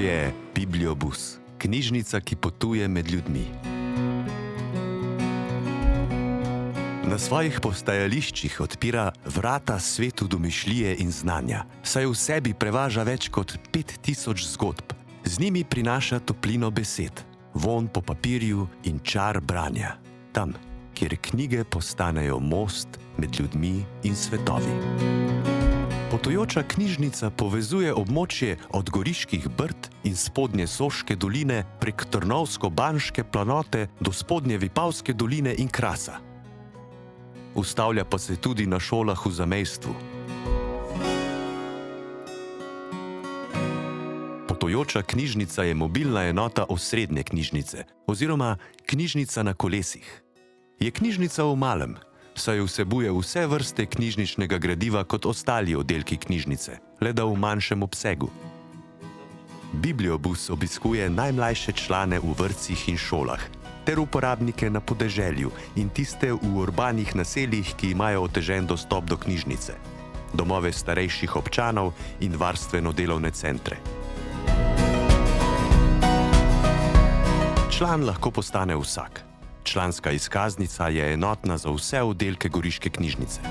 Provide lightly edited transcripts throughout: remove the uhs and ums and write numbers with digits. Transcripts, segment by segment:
je Bibliobus, knjižnica, ki potuje med ljudmi. Na svojih postajališčih odpira vrata svetu domišljije in znanja, saj v sebi prevaža več kot 5000 zgodb. Z njimi prinaša toplino besed, vonj po papirju in čar branja. Tam, kjer knjige postanejo most med ljudmi in svetovi. Potujoča knjižnica povezuje območje od Goriških Brd in spodnje Soške doline prek Trnovsko-Banške planote do spodnje Vipavske doline in Krasa. Ustavlja pa se tudi na šolah v zamejstvu. Potujoča knjižnica je mobilna enota osrednje knjižnice oziroma knjižnica na kolesih. Je knjižnica v malem, saj vsebuje vse vrste knjižničnega gradiva kot ostali oddelki knjižnice, le da v manjšem obsegu. Bibliobus obiskuje najmlajše člane v vrtcih in šolah, ter uporabnike na podeželju in tiste v urbanih naseljih, ki imajo otežen dostop do knjižnice, domove starejših občanov in varstveno-delovne centre. Član lahko postane vsak. Članska izkaznica je enotna za vse oddelke Goriške knjižnice.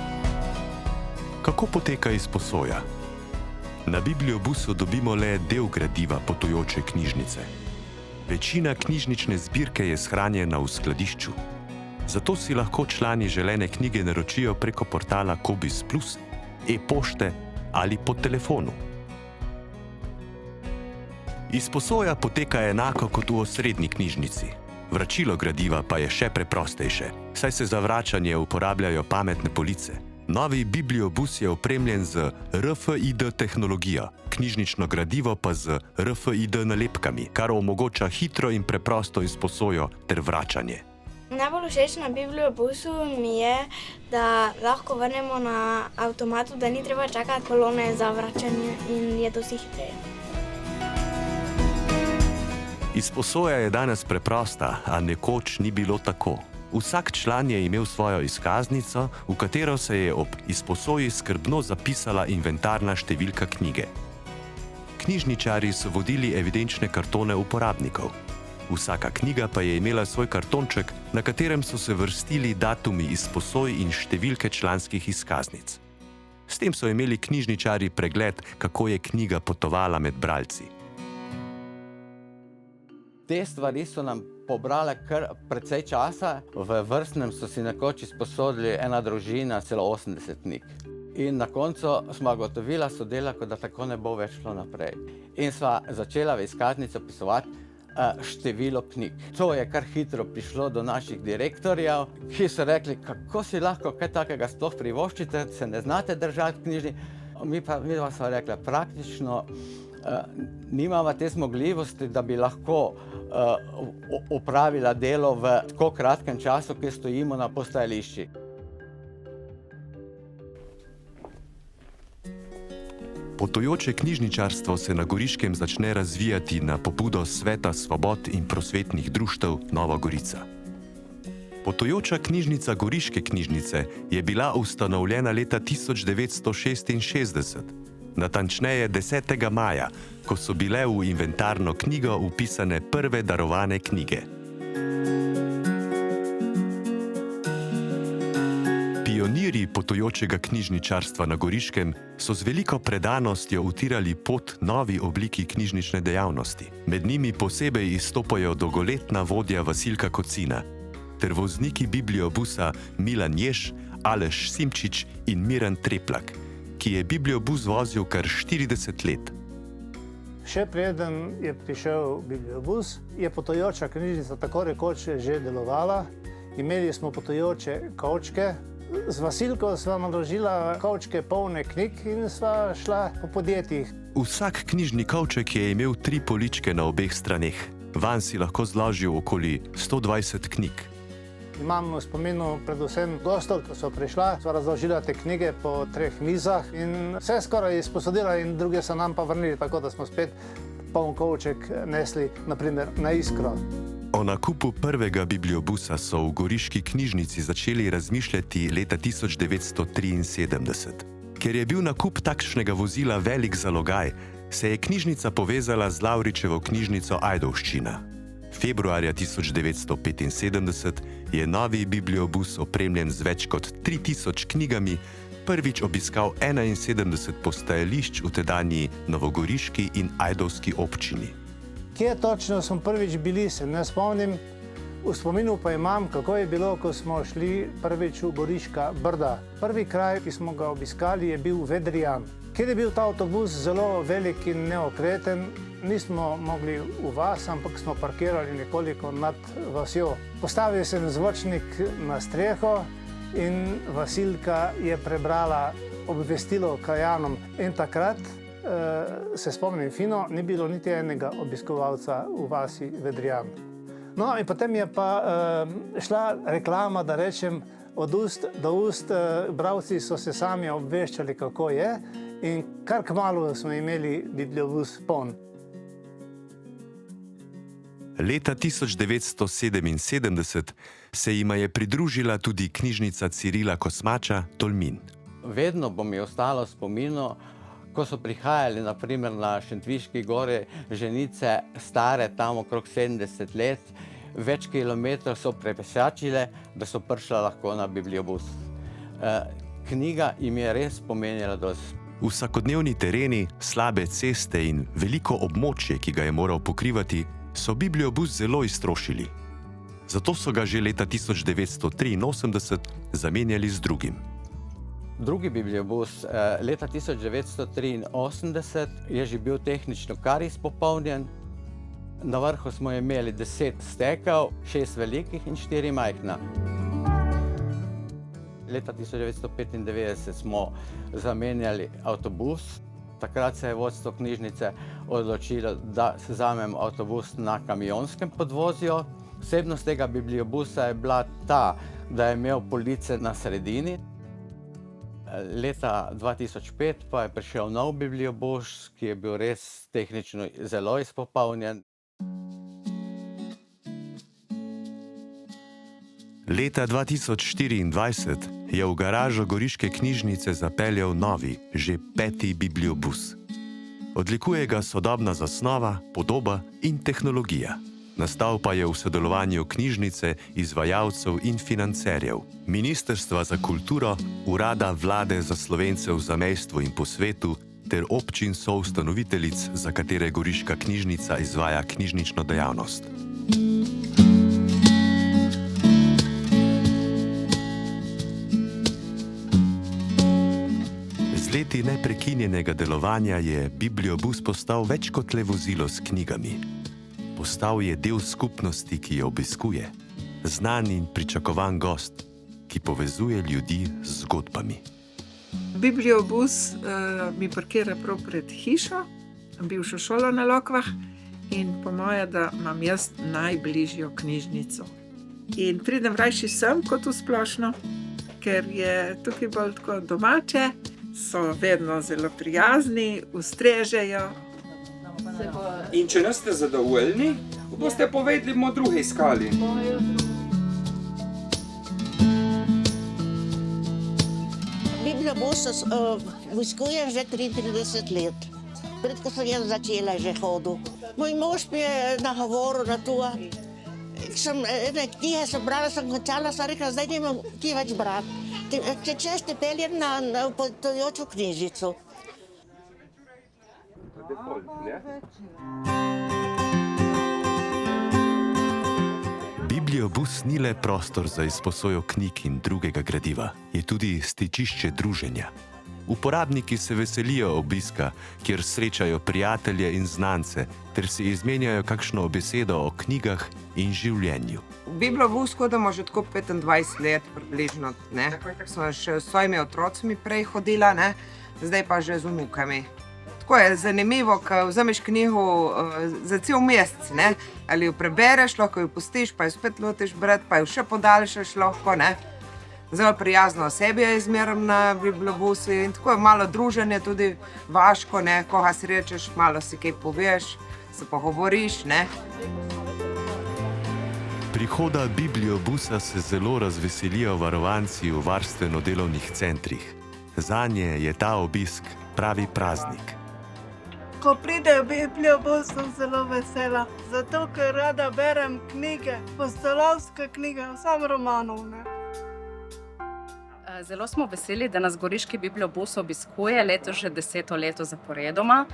Kako poteka izposoja? Na Bibliobusu dobimo le del gradiva potujoče knjižnice. Večina knjižnične zbirke je shranjena v skladišču. Zato si lahko člani želene knjige naročijo preko portala Kobis Plus, e-pošte ali po telefonu. Izposoja poteka enako kot v osrednji knjižnici. Vračilo gradiva pa je še preprostejše, saj se za vračanje uporabljajo pametne police. Novi Bibliobus je opremljen z RFID tehnologijo, knjižnično gradivo pa z RFID nalepkami, kar omogoča hitro in preprosto izposojo ter vračanje. Najbolj všeč na Bibliobusu mi je, da lahko vrnemo na avtomatu, da ni treba čakati kolone za vračanje in je dosti hitreje. Izposoja je danes preprosta, a nekoč ni bilo tako. Vsak član je imel svojo izkaznico, v katero se je ob izposoji skrbno zapisala inventarna številka knjige. Knjižničarji so vodili evidenčne kartone uporabnikov. Vsaka knjiga pa je imela svoj kartonček, na katerem so se vrstili datumi izposoj in številke članskih izkaznic. S tem so imeli knjižničarji pregled, kako je knjiga potovala med bralci. Te stvari so nam pobrale kar precej časa. V vrstnem so si nekoč izposodili ena družina celo 80 knjig. In na koncu smo ugotovila sodelavko, da tako ne bo več šlo naprej. In sva začela v izkaznico pisovati število knjig. To je kar hitro prišlo do naših direktorjev, ki so rekli, kako si lahko kaj takega sploh privoščite, se ne znate držati knjižni. Mi pa sva rekla, praktično nimava te zmogljivosti, da bi lahko opravila delo v tako kratkem času, ki stojimo na postajališči. Potujoče knjižničarstvo se na Goriškem začne razvijati na pobudo Sveta svobod in prosvetnih društev Nova Gorica. Potujoča knjižnica Goriške knjižnice je bila ustanovljena leta 1966, natančneje 10. maja, ko so bile v inventarno knjigo vpisane prve darovane knjige. Pionirji potujočega knjižničarstva na Goriškem so z veliko predanostjo utirali pot novi obliki knjižnične dejavnosti. Med njimi posebej izstopajo dolgoletna vodja Vasilka Kocina ter vozniki Bibliobusa Milan Jež, Aleš Simčič in Miran Treplak, ki je Bibliobus vozil kar 40 let. Še preden je prišel Bibliobus, je potujoča knjižnica tako rekoč že delovala. Imeli smo potujoče kovčke. Z Vasilko sva naložila kovčke polne knjig in sva šla po podjetjih. Vsak knjižni kovček je imel 3 poličke na obeh straneh. Vanj si lahko zložil okoli 120 knjig. Imam v spominu predvsem gostov, ko so prišla, sva razložila te knjige po 3 mizah in vse skoraj izposodila in druge so nam pa vrnili, tako da smo spet poln kovček nesli, naprimer na Iskro. O nakupu prvega Bibliobusa so v Goriški knjižnici začeli razmišljati leta 1973. Ker je bil nakup takšnega vozila velik zalogaj, se je knjižnica povezala z Lavričevo knjižnico Ajdovščina. Februarja 1975 je novi bibliobus opremljen z več kot 3000 knjigami prvič obiskal 71 postajališč v tedanji novogoriški in ajdovski občini. Kje točno smo prvič bili, se ne spomnim. V spominu pa imam, kako je bilo, ko smo šli prvič v Goriška Brda. Prvi kraj, ki smo ga obiskali, je bil Vedrijan. Ker je bil ta avtobus zelo velik in neokreten, nismo mogli v vas, ampak smo parkirali nekoliko nad vasjo. Postavil sem zvočnik na streho in Vasilka je prebrala obvestilo krajanom. In takrat, se spomnim fino, ni bilo niti enega obiskovalca v vasi Vedrijan. No in potem je pa šla reklama, da rečem, od ust do ust, bralci so se sami obveščali, kako je, in kar kmalu smo imeli bibliobus poln. Leta 1977 se jima je pridružila tudi knjižnica Cirila Kosmača Tolmin. Vedno bo mi ostalo spomino, ko so prihajali naprimer na Šentviški gori ženice stare tam okrog 70 let, več kilometrov so prepešačile, da so prišla lahko na bibliobus. Knjiga jim je res pomenila dosti. Vsakodnevni tereni, slabe ceste in veliko območje, ki ga je moral pokrivati, so bibliobus zelo iztrošili. Zato so ga že leta 1983 zamenjali z drugim. Drugi bibliobus leta 1983 je že bil tehnično kar izpopolnjen. Na vrhu smo imeli 10 stekel, 6 velikih in 4 majhna. Leta 1995 smo zamenjali avtobus. Takrat se je vodstvo knjižnice odločilo, da se vzamemo avtobus na kamionskem podvozju. Posebnost tega bibliobusa je bila ta, da je imel police na sredini. Leta 2005 pa je prišel nov bibliobus, ki je bil res tehnično zelo izpopolnjen. Leta 2024 je v garažo Goriške knjižnice zapeljal novi, že 5. bibliobus. Odlikuje ga sodobna zasnova, podoba in tehnologija. Nastal pa je v sodelovanju knjižnice, izvajalcev in financerjev, Ministrstva za kulturo, Urada Vlade za Slovence v zamejstvu in po svetu ter občin soustanoviteljic, za katere Goriška knjižnica izvaja knjižnično dejavnost. Z leti neprekinjenega delovanja je bibliobus postal več kot le vozilo s knjigami. Postal je del skupnosti, ki jo obiskuje, znan in pričakovan gost, ki povezuje ljudi z zgodbami. Bibliobus mi parkira prav pred hišo, bivšo šolo na Lokvah, in po moje, da imam jaz najbližjo knjižnico. In pridem rajši sem kot v splošno, ker je tukaj bolj tako domače, so vedno zelo prijazni, ustrežejo. In če niste zadovoljni, boste povedali, bomo druge iskali. Bibliobus obiskujem že 33 let. Pred ko sem jaz začela že hodil. Moj mož mi je nagovoril na to. Ene knjige sem brala, sem končala, sem rekla, zdaj nimam kje več brati. Če te peljem na potujočo knjižnico. Bibliobus ni le prostor za izposojo knjig in drugega gradiva, je tudi stičišče druženja. Uporabniki se veselijo obiska, kjer srečajo prijatelje in znance, ter si izmenjajo kakšno besedo o knjigah in življenju. Bibliobus hodimo že tako 25 let približno, ne? Smo še s svojimi otrocami prej hodila, ne? Zdaj pa že z vnukami. Tako je zanimivo, ko vzameš knjigo za cel mesec, ne? Ali jo prebereš, lahko jo pustiš, pa jo spet lotiš brati, pa jo še podaljšaš lahko, ne? Zelo prijazno osebje je zmeraj na bibliobusu in tako je malo druženje tudi vaško, ne? Koga srečaš, malo si kaj poveš, se pogovoriš, ne? Prihoda bibliobusa se zelo razveselijo varovanci v varstveno-delovnih centrih. Zanje je ta obisk pravi praznik. Ko pride v Biblijo, sem zelo vesela, zato ker rada berem knjige, postolovske knjige, samo romanov. Ne? Zelo smo veseli, da nas Goriški bibliobus obiskuje letos že 10. leto zaporedoma.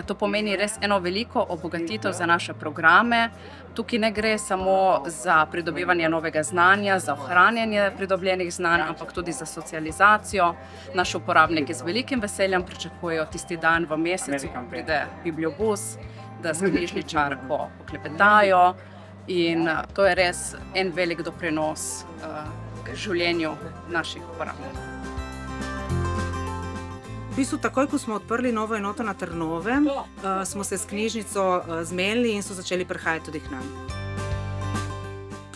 To pomeni res eno veliko obogatitev za naše programe. Tukaj ne gre samo za pridobivanje novega znanja, za ohranjanje pridobljenih znanj, ampak tudi za socializacijo. Naši uporabniki z velikim veseljem pričakujejo tisti dan v mesecu, ko pride bibliobus, da s knjižničarko poklepetajo. In to je res en velik doprinos k življenju naših uporabnikov. V bistvu, takoj, ko smo odprli novo enoto na Trnovem, smo se s knjižnico zmenili in so začeli prihajati tudi k nam.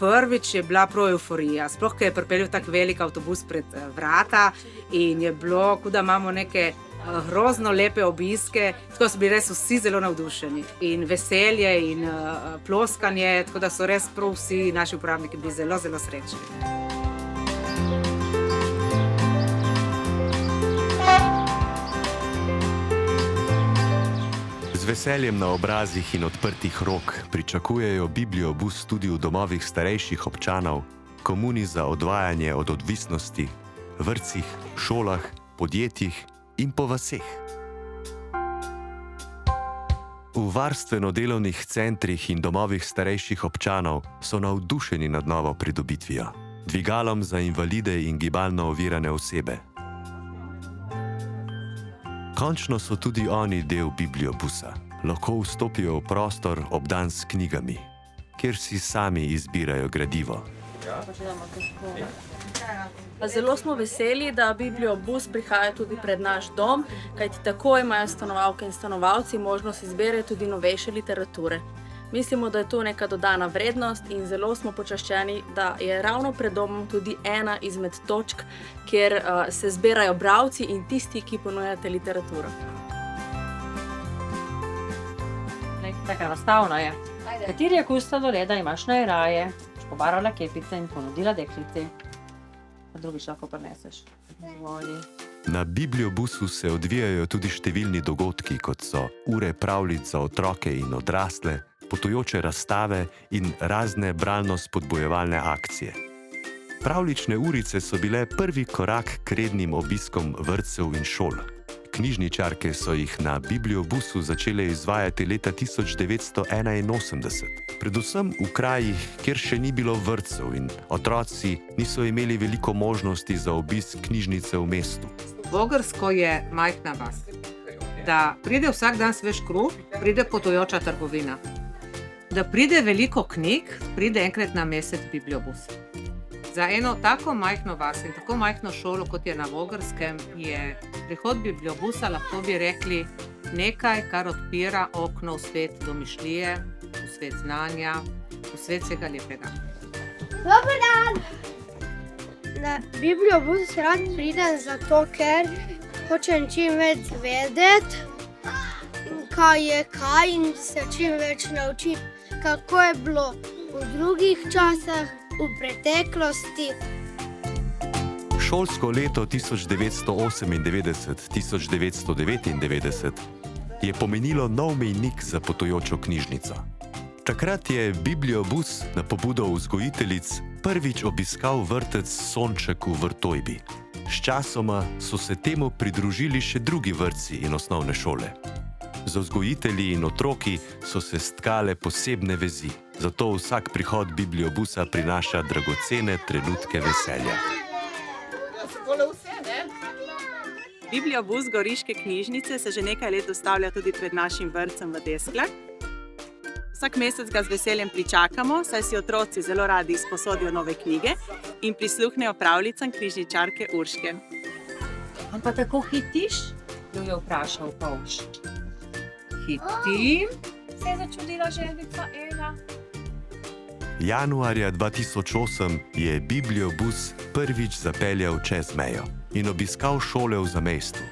Prvič je bila prav euforija, sploh, ko je pripeljal tak velik avtobus pred vrata in je bilo, kot da imamo neke grozno lepe obiske, tako so bili res vsi zelo navdušeni in veselje in ploskanje, tako da so res prav vsi naši uporabniki bili zelo, zelo srečni. Z veseljem na obrazih in odprtih rok pričakujejo bibliobus tudi v domovih starejših občanov, komuni za odvajanje od odvisnosti, vrtcih, šolah, podjetjih in po vaseh. V varstveno-delovnih centrih in domovih starejših občanov so navdušeni nad novo pridobitvijo, dvigalom za invalide in gibalno ovirane osebe. Končno so tudi oni del bibliobusa. Lahko vstopijo v prostor obdan s knjigami, kjer si sami izbirajo gradivo. Zelo smo veseli, da bibliobus prihaja tudi pred naš dom, kajti tako imajo stanovalke in stanovalci možnost izbire tudi novejše literature. Mislimo, da je to neka dodana vrednost in zelo smo počaščeni, da je ravno pred domom tudi ena izmed točk, kjer se zbirajo bralci in tisti, ki ponujate literaturo. Tako enostavno je. Kateri je kus sladoleda imaš najraje? Pobarala kepice in ponudila deklici. Pa drugič lahko prineseš. Na bibliobusu se odvijajo tudi številni dogodki, kot so ure pravljic za otroke in odrasle, potujoče razstave in razne bralno-spodbujevalne akcije. Pravljične urice so bile prvi korak k rednim obiskom vrtcev in šol. Knjižničarke so jih na bibliobusu začele izvajati leta 1981, predvsem v krajih, kjer še ni bilo vrtcev in otroci niso imeli veliko možnosti za obisk knjižnice v mestu. Vogrsko je majhna vas. Da pride vsak dan svež kruh, pride potujoča trgovina. Da pride veliko knjig, pride enkrat na mesec bibliobus. Za eno tako majhno vas in tako majhno šolo, kot je na Vogrskem, je prihod bibliobusa, lahko bi rekli, nekaj, kar odpira okno v svet domišljije, v svet znanja, v svet vsega lepega. Dober dan! Na bibliobus rad pridem zato, ker hočem čim več vedeti, kaj je kaj in se čim več naučiti, kako je bilo v drugih časih, v preteklosti. Šolsko leto 1998-1999 je pomenilo nov mejnik za potujočo knjižnico. Takrat je bibliobus na pobudo vzgojiteljic prvič obiskal vrtec Sonček v Vrtojbi. Sčasoma so se temu pridružili še drugi vrtci in osnovne šole. Z vzgojitelji in otroki so se stkale posebne vezi, zato vsak prihod bibliobusa prinaša dragocene trenutke veselja. Bibliobus Goriške knjižnice se že nekaj let ustavlja tudi pred našim vrtcem v Desklah. Vsak mesec ga z veseljem pričakamo, saj si otroci zelo radi izposodijo nove knjige in prisluhnejo pravljicam knjižničarke Urške. Ampak tako hitiš? Jo je vprašal Povš. Hitim? Se je začudila želvica Ena. Januarja 2008 je bibliobus prvič zapeljal čez mejo in obiskal šole v zamejstvu.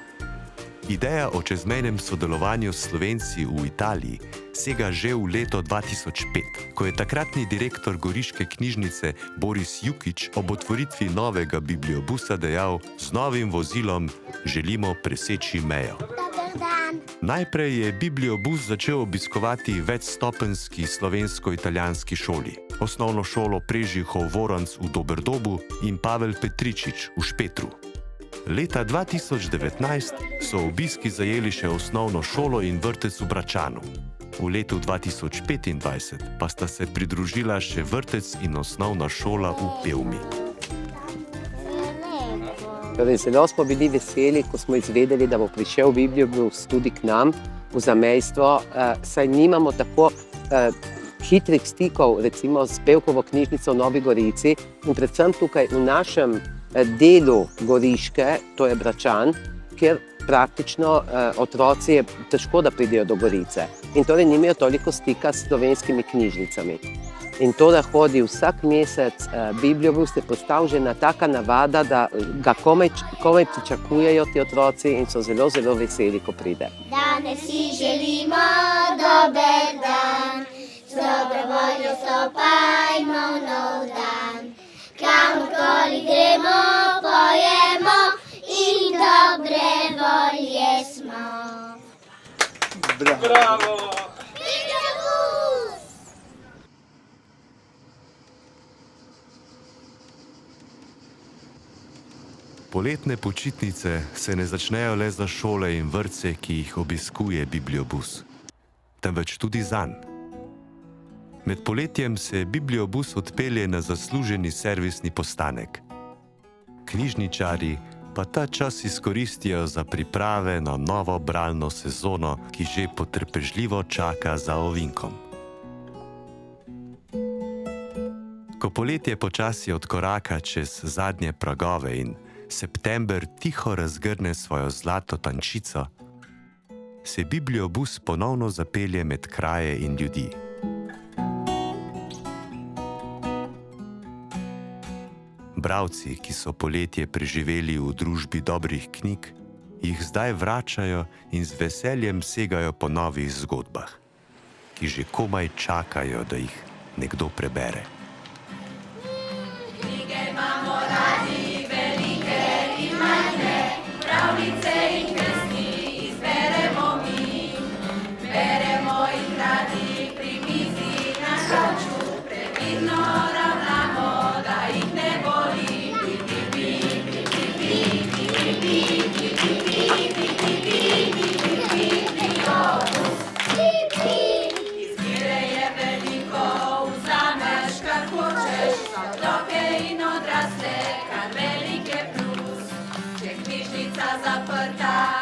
Ideja o čezmejnem sodelovanju s Slovenci v Italiji sega že v leto 2005, ko je takratni direktor Goriške knjižnice Boris Jukić ob otvoritvi novega bibliobusa dejal: "Z novim vozilom želimo preseči mejo." Dober dan! Najprej je bibliobus začel obiskovati večstopenjski slovensko-italijanski šoli, osnovno šolo Prežihov Voranc v Doberdobu in Pavel Petričič v Špetru. Leta 2019 so obiski zajeli še osnovno šolo in vrtec v Bračanu. V letu 2025 pa sta se pridružila še vrtec in osnovna šola v Pevmi. Torej, zelo smo bili veseli, ko smo izvedeli, da bo prišel bibliobus tudi k nam v zamejstvo, saj nimamo tako hitrih stikov, recimo s Pevkovo knjižnico v Novi Gorici in predvsem tukaj v našem delu Goriške, to je Bračan, kjer praktično otroci je težko, da pridejo do Gorice. In torej nimajo toliko stika s slovenskimi knjižnicami. In to, da hodi vsak mesec bibliobus, je postal že ena taka navada, da ga komaj pričakujejo ti otroci in so zelo, zelo veseli, ko pride. Danes si želimo dober dan, z dobro voljo stopajmo v nov dan. Kamorkoli gremo, pojemo in dobre volje smo. Bravo! Poletne počitnice se ne začnejo le za šole in vrtce, ki jih obiskuje bibliobus, temveč tudi zanj. Med poletjem se bibliobus odpelje na zasluženi servisni postanek. Knjižničarji pa ta čas izkoristijo za priprave na novo bralno sezono, ki že potrpežljivo čaka za ovinkom. Ko poletje počasi odkoraka čez zadnje pragove in september tiho razgrne svojo zlato tančico, se bibliobus ponovno zapelje med kraje in ljudi. Bralci, ki so poletje preživeli v družbi dobrih knjig, jih zdaj vračajo in z veseljem segajo po novih zgodbah, ki že komaj čakajo, da jih nekdo prebere. Knjige imamo radi, velike in majhne, pravljice in pesmi izberemo mi. Beremo jih radi pri mizi na kavču, previdno ravnamo, da jih ne boli. Izbire je veliko, vzameš kar hočeš, za otroke in odrasle, kar velik je plus. Če knjižnica zaprta,